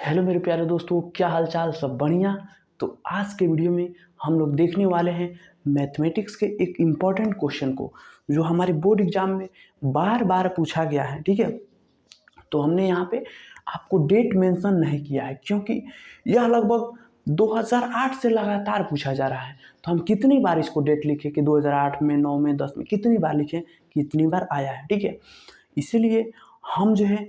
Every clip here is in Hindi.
हेलो मेरे प्यारे दोस्तों, क्या हाल चाल? सब बढ़िया। तो आज के वीडियो में हम लोग देखने वाले हैं मैथमेटिक्स के एक इम्पॉर्टेंट क्वेश्चन को, जो हमारे बोर्ड एग्जाम में बार बार पूछा गया है। ठीक है, तो हमने यहाँ पे आपको डेट मेंशन नहीं किया है, क्योंकि यह लगभग 2008 से लगातार पूछा जा रहा है। तो हम कितनी बार इसको डेट लिखे कि 2008 में, 9 में, 10 में, कितनी बार लिखे, कितनी बार आया है। ठीक है, इसीलिए हम जो है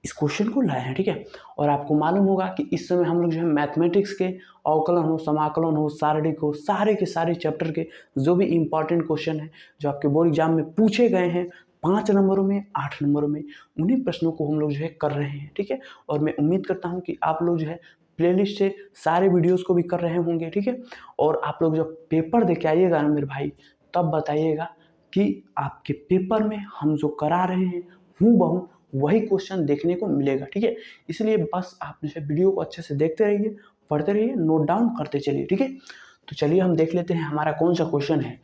इस क्वेश्चन को लाए हैं। ठीक है, और आपको मालूम होगा कि इस समय हम लोग जो है मैथमेटिक्स के अवकलन हो, समाकलन हो, सारणिक हो, सारे के सारे चैप्टर के जो भी इम्पॉर्टेंट क्वेश्चन हैं जो आपके बोर्ड एग्जाम में पूछे गए हैं 5 नंबरों में, 8 नंबरों में, उन्हीं प्रश्नों को हम लोग जो है कर रहे हैं। ठीक है, और मैं उम्मीद करता हूँ कि आप लोग जो है प्लेलिस्ट से सारे वीडियोज़ को भी कर रहे होंगे। ठीक है, और आप लोग जब पेपर दे के आइएगा ना मेरे भाई, तब बताइएगा कि आपके पेपर में हम जो करा रहे हैं हूबहू वही क्वेश्चन देखने को मिलेगा। ठीक है, इसलिए बस आप जो है वीडियो को अच्छे से देखते रहिए, पढ़ते रहिए, नोट डाउन करते चलिए। ठीक है, तो चलिए हम देख लेते हैं हमारा कौन सा क्वेश्चन है।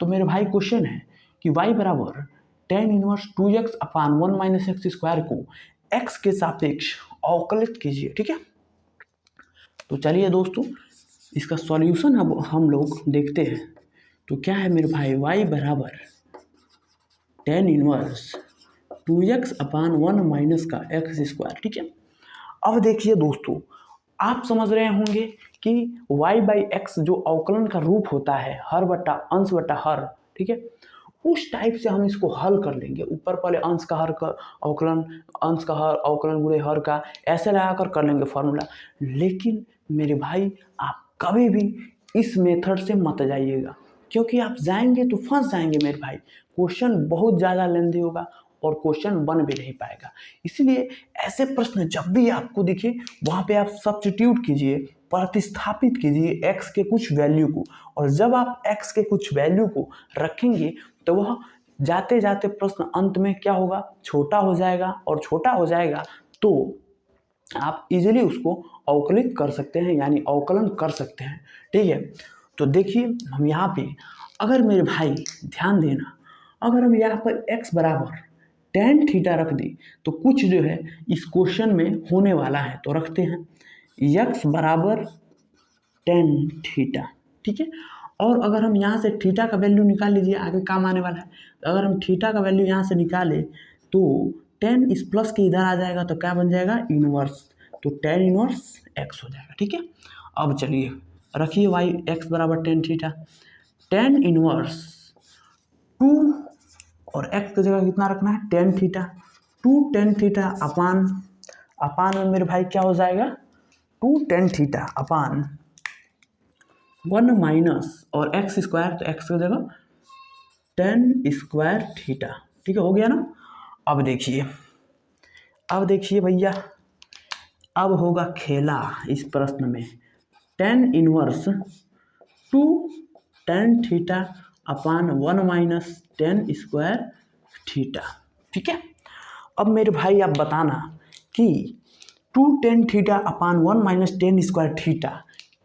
तो मेरे भाई क्वेश्चन है कि y बराबर tan इनवर्स 2x अपान 1 माइनस एक्स स्क्वायर को x के सापेक्ष अवकलित कीजिए। ठीक है, तो चलिए दोस्तों इसका सॉल्यूशन अब हम लोग देखते हैं। तो क्या है मेरे भाई, y बराबर tan इनवर्स 2x अपान 1 माइनस का एक्स स्क्वायर। ठीक है, अब देखिए दोस्तों, आप समझ रहे होंगे कि y बाई एक्स जो अवकलन का रूप होता है, हर बटा अंश बटा हर। ठीक है, उस टाइप से हम इसको हल कर लेंगे। ऊपर पहले अंश का हर का अवकलन, अंश का हर अवकलन गुणे हर का, ऐसे लगाकर कर लेंगे फॉर्मूला। लेकिन मेरे भाई आप कभी भी इस मेथड से मत जाइएगा, क्योंकि आप जाएंगे तो फंस जाएंगे मेरे भाई। क्वेश्चन बहुत ज़्यादा लेंथी होगा और क्वेश्चन बन भी नहीं पाएगा। इसलिए ऐसे प्रश्न जब भी आपको दिखे वहाँ पे आप सब्स्टिट्यूट कीजिए, प्रतिस्थापित कीजिए एक्स के कुछ वैल्यू को, और जब आप एक्स के कुछ वैल्यू को रखेंगे तो वह जाते जाते प्रश्न अंत में क्या होगा, छोटा हो जाएगा, और छोटा हो जाएगा तो आप इजीली उसको अवकलित कर सकते हैं, यानी अवकलन कर सकते हैं। ठीक है, तो देखिए हम यहाँ पे, अगर मेरे भाई ध्यान देना, अगर हम यहाँ पर x बराबर tan थीटा रख दी तो कुछ जो है इस क्वेश्चन में होने वाला है। तो रखते हैं x बराबर tan थीटा। ठीक है, और अगर हम यहाँ से थीटा का वैल्यू निकाल लीजिए, आगे काम आने वाला है। अगर हम थीटा का वैल्यू यहाँ से निकालें तो tan इस प्लस के इधर आ जाएगा तो क्या बन जाएगा, इनवर्स। तो tan इनवर्स x हो जाएगा। ठीक है, अब चलिए रखिए y x बराबर tan थीटा, tan इनवर्स 2 और x की जगह कितना रखना है, tan theta, 2 tan theta upon, upon में मेरे भाई क्या हो जाएगा, 2 tan थीटा अपान 1 माइनस और एक्स स्क्वायर, तो एक्स की जगह tan स्क्वायर थीटा। ठीक है, हो गया ना। अब देखिए, अब देखिए भैया, अब होगा खेला इस प्रश्न में। tan inverse 2 tan theta upon 1 minus tan square theta. ठीक है, अब मेरे भाई आप बताना कि 2 tan theta upon 1 minus tan square theta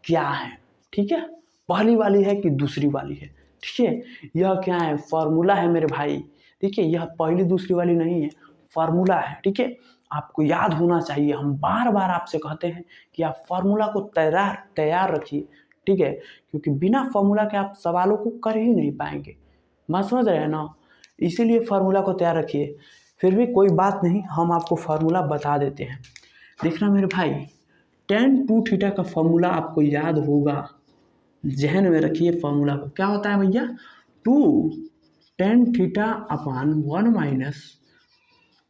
क्या है। ठीक है, पहली वाली है कि दूसरी वाली है। ठीक है, यह क्या है, फार्मूला है मेरे भाई। ठीक है, यह पहली दूसरी वाली नहीं है, फार्मूला है। ठीक है, आपको याद होना चाहिए। हम बार बार आपसे कहते हैं कि आप फार्मूला को तैयार रखिए। ठीक है, क्योंकि बिना फार्मूला के आप सवालों को कर ही नहीं पाएंगे। मैं समझ रहे हैं ना, इसीलिए फार्मूला को तैयार रखिए। फिर भी कोई बात नहीं, हम आपको फार्मूला बता देते हैं। देखना मेरे भाई, tan 2 थीटा का फार्मूला आपको याद होगा, जहन में रखिए फार्मूला को। क्या होता है भैया, 2 tan theta upon 1 minus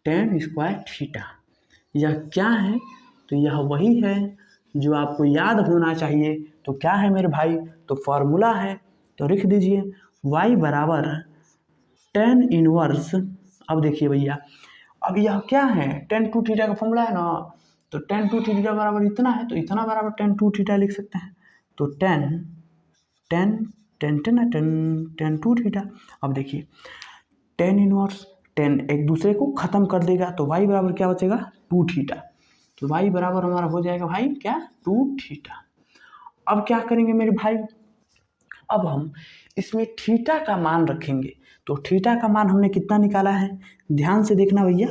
tan square theta. यह क्या है, तो यह वही है जो आपको याद होना चाहिए। तो क्या है मेरे भाई, तो फार्मूला है, तो लिख दीजिए y बराबर tan इनवर्स। अब देखिए भैया, अब यह क्या है, tan 2 थीटा का फॉर्मूला है ना, तो tan 2 थीटा बराबर इतना है, तो इतना बराबर tan 2 थीटा लिख सकते हैं। तो tan 2 थीटा। अब देखिए tan इनवर्स, tan एक दूसरे को खत्म कर देगा, तो y बराबर क्या बचेगा, 2 थीटा। तो y बराबर हमारा हो जाएगा भाई क्या, 2 थीटा। अब क्या करेंगे मेरे भाई, अब हम इसमें थीटा का मान रखेंगे। तो थीटा का मान हमने कितना निकाला है, ध्यान से देखना भैया,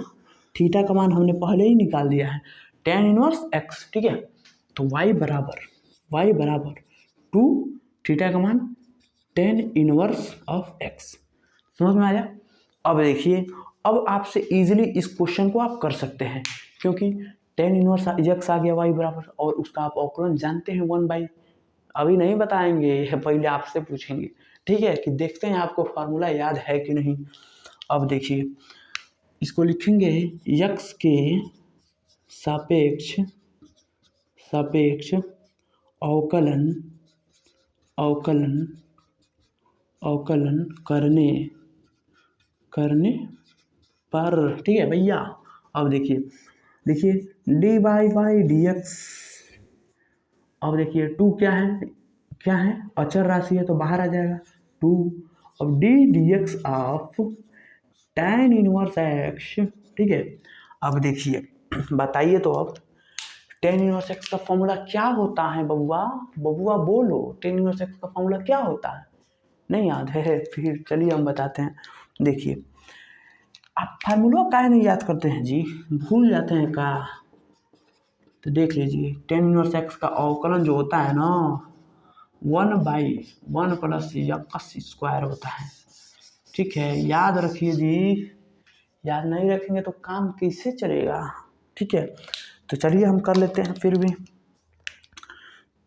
थीटा का मान हमने पहले ही निकाल दिया है। tan इनवर्स x, ठीक है। तो y बराबर 2 थीटा का मान tan इनवर्स ऑफ x, समझ में आया। अब देखिए, अब आपसे इजीली इस क्वेश्चन को आप कर सकते हैं, क्योंकि tan इनवर्स x आ गया y बराबर, और उसका आप अवकलन जानते हैं 1/, अभी नहीं बताएंगे, पहले आपसे पूछेंगे, ठीक है, कि देखते हैं आपको फार्मूला याद है कि नहीं। अब देखिए, इसको लिखेंगे x के सापेक्ष अवकलन करने पर, ठीक है भैया। अब देखिए dy बाई डी एक्स, अब देखिए 2 क्या है अचर राशि है तो बाहर आ जाएगा 2। अब D X of tan inverse x, ठीक है। अब देखिए बताइए तो, अब tan इनवर्स x का फॉर्मूला क्या होता है बबुआ बोलो, tan इनवर्स x का फॉर्मूला क्या होता है, नहीं याद है, फिर चलिए हम बताते हैं। देखिए, आप फार्मूला काहे नहीं याद करते हैं जी, भूल जाते हैं का, तो देख लीजिए tan इनवर्स x का अवकलन जो होता है ना 1/1 प्लस x स्क्वायर होता है, ठीक है, याद रखिए जी, याद नहीं रखेंगे तो काम कैसे चलेगा, ठीक है। तो चलिए हम कर लेते हैं फिर भी।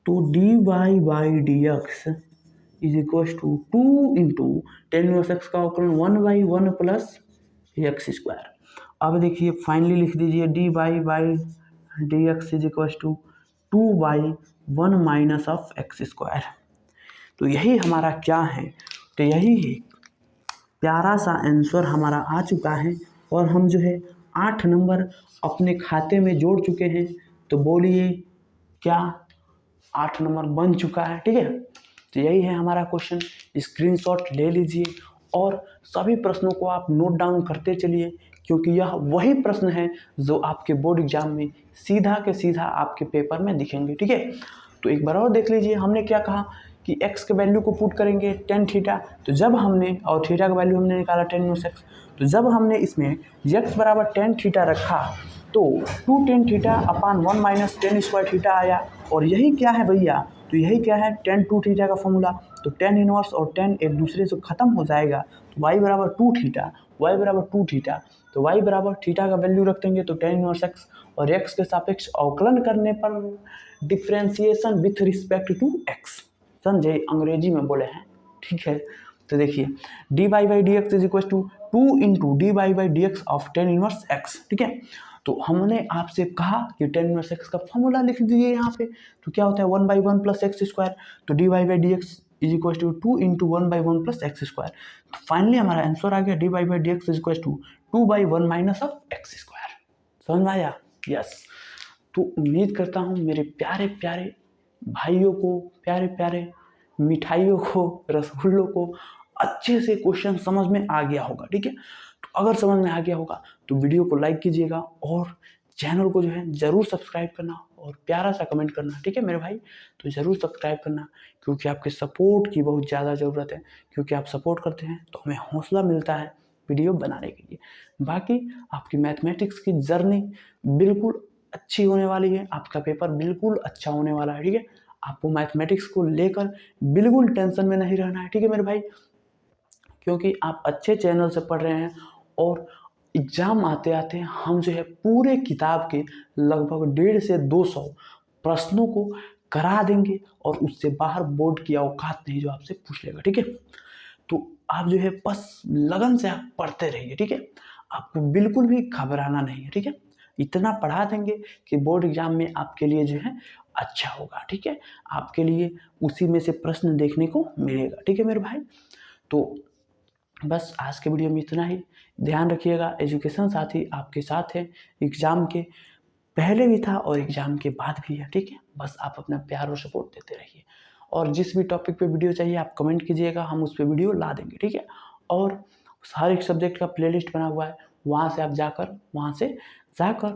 तो dy by D X is equal to 2 into tan inverse x का अवकलन 1/1 प्लस x स्क्वायर। अब देखिए फाइनली लिख दीजिए dy by D X is equal to 2/1 minus of x square. तो यही हमारा क्या है, तो यही है प्यारा सा आंसर हमारा आ चुका है, और हम जो है 8 नंबर अपने खाते में जोड़ चुके हैं। तो बोलिए क्या 8 नंबर बन चुका है, ठीक है। तो यही है हमारा क्वेश्चन, स्क्रीनशॉट ले लीजिए और सभी प्रश्नों को आप नोट डाउन करते चलिए, क्योंकि यह वही प्रश्न है जो आपके बोर्ड एग्जाम में सीधा के सीधा आपके पेपर में दिखेंगे, ठीक है। तो एक बार और देख लीजिए, हमने क्या कहा कि x के वैल्यू को पुट करेंगे tan थीटा, तो जब हमने, और थीटा का वैल्यू हमने निकाला tan इनवर्स x, तो जब हमने इसमें x बराबर tan थीटा रखा तो 2 tan theta upon 1 minus tan square theta आया, और यही क्या है भैया, तो यही क्या है tan 2 थीटा का फॉर्मूला। तो tan इनवर्स और tan एक दूसरे से खत्म हो जाएगा, तो y बराबर 2 थीटा, तो y बराबर थीटा का वैल्यू रख देंगे तो tan इनवर्स x, और x के सापेक्ष अवकलन करने पर differentiation with respect to x, समझे, अंग्रेजी में बोले हैं, ठीक है। तो देखिए dy by D X is equal to 2 into D by D X of tan inverse x, ठीक है। तो हमने आपसे कहा कि tan इनवर्स x का फॉर्मूला लिख दीजिए यहाँ पे, तो क्या होता है 1/1 प्लस एक्स स्क्वायर, तो dy by D X is equal to 2 into 1/1 plus X square. तो फाइनली हमारा आंसर आ गया dy by D X is equal to 2/1 minus of X square, समझ में आया, यस। तो उम्मीद करता हूँ मेरे प्यारे प्यारे भाइयों को, प्यारे प्यारे मिठाइयों को, रसगुल्लों को अच्छे से क्वेश्चन समझ में आ गया होगा, ठीक है। तो अगर समझ में आ गया होगा तो वीडियो को लाइक कीजिएगा, और चैनल को जो है ज़रूर सब्सक्राइब करना, और प्यारा सा कमेंट करना, ठीक है मेरे भाई। तो ज़रूर सब्सक्राइब करना, क्योंकि आपके सपोर्ट की बहुत ज़्यादा ज़रूरत है, क्योंकि आप सपोर्ट करते हैं तो हमें हौसला मिलता है वीडियो बनाने के लिए। बाकी आपकी मैथमेटिक्स की जर्नी बिल्कुल अच्छी होने वाली है, आपका पेपर बिल्कुल अच्छा होने वाला है, ठीक है। आपको मैथमेटिक्स को लेकर बिल्कुल टेंशन में नहीं रहना है, ठीक है मेरे भाई, क्योंकि आप अच्छे चैनल से पढ़ रहे हैं, और एग्ज़ाम आते आते हम जो है पूरे किताब के लगभग 150 से 200 प्रश्नों को करा देंगे, और उससे बाहर बोर्ड की औकात नहीं जो आपसे पूछ लेगा, ठीक है। तो आप जो है बस लगन से आप पढ़ते रहिए, ठीक है, आपको बिल्कुल भी घबराना नहीं है, ठीक है। इतना पढ़ा देंगे कि बोर्ड एग्जाम में आपके लिए जो है अच्छा होगा, ठीक है, आपके लिए उसी में से प्रश्न देखने को मिलेगा, ठीक है मेरे भाई। तो बस आज के वीडियो में इतना ही, ध्यान रखिएगा, एजुकेशन साथी आपके साथ है, एग्ज़ाम के पहले भी था और एग्ज़ाम के बाद भी है, ठीक है। बस आप अपना प्यार और सपोर्ट देते रहिए, और जिस भी टॉपिक पे वीडियो चाहिए आप कमेंट कीजिएगा, हम उस पर वीडियो ला देंगे, ठीक है। और हर एक सब्जेक्ट का प्लेलिस्ट बना हुआ है, वहाँ से जाकर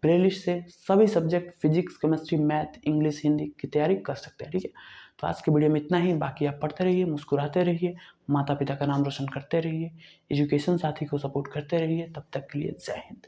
प्लेलिस्ट से सभी subject physics, chemistry, math, English, Hindi की तैयारी कर सकते हैं, ठीक है। तो आज के वीडियो में इतना ही, बाकी आप पढ़ते रहिए, मुस्कुराते रहिए, माता पिता का नाम रोशन करते रहिए, एजुकेशन साथी को सपोर्ट करते रहिए। तब तक के लिए जय हिंद।